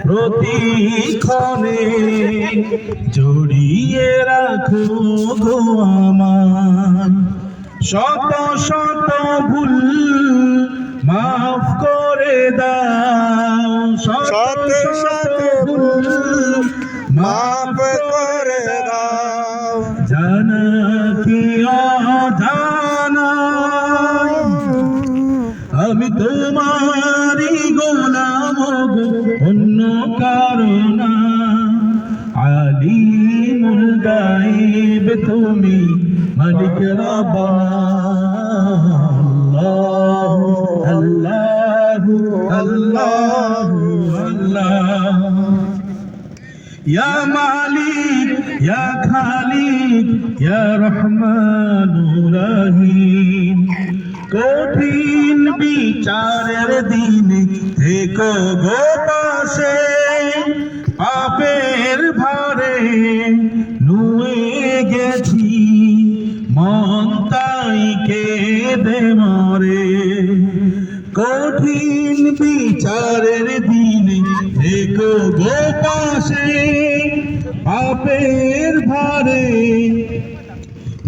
প্রতিক্ষণে জড়িয়ে রাখো গো আমার। শত শত ভুল মাফ করে দাও, শত শত ভুল মাফ করে দাও, জানা কি অজানা আমি তোমারই গোলাম গো, অন্য কারো না। আলিমুল গায়ব তুমি, মালিক রব্বানা। আল্লাহু আল্লাহু আল্লাহ, ইয়া মালিক ইয়া খালিক ইয়া রহমানুর রহিম। কঠিন বিচারের দিনে থেকো গো পাশে, পাপের ভারে নুয়ে গেছি মন তাই কেঁদে মরে। কঠিন বিচারের দিনে থেকো গো পাশে, পাপের ভারে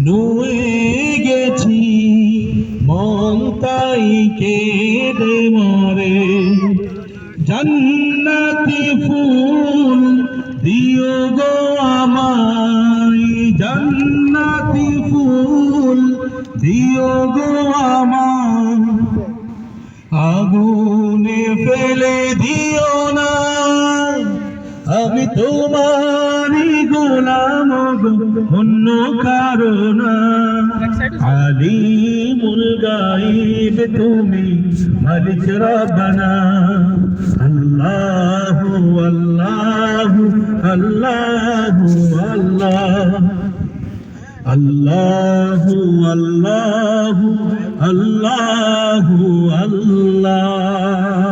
নুয়ে গেছি মন তাই কেঁদে মরে। জান্নাতি ফুল দিও গো আমায়, জান্নাতি ফুল দিও গো আমায়, আগুনে ফেলে দিও না। আমি তোমারই গোলাম গো, অন্য কারো না। আলিমুল গায়ব তুমি, মালিক রব্বানা। আল্লাহু আল্লাহু আল্লাহু আল্লাহ, আল্লাহু আল্লাহু আল্লাহু আল্লাহ।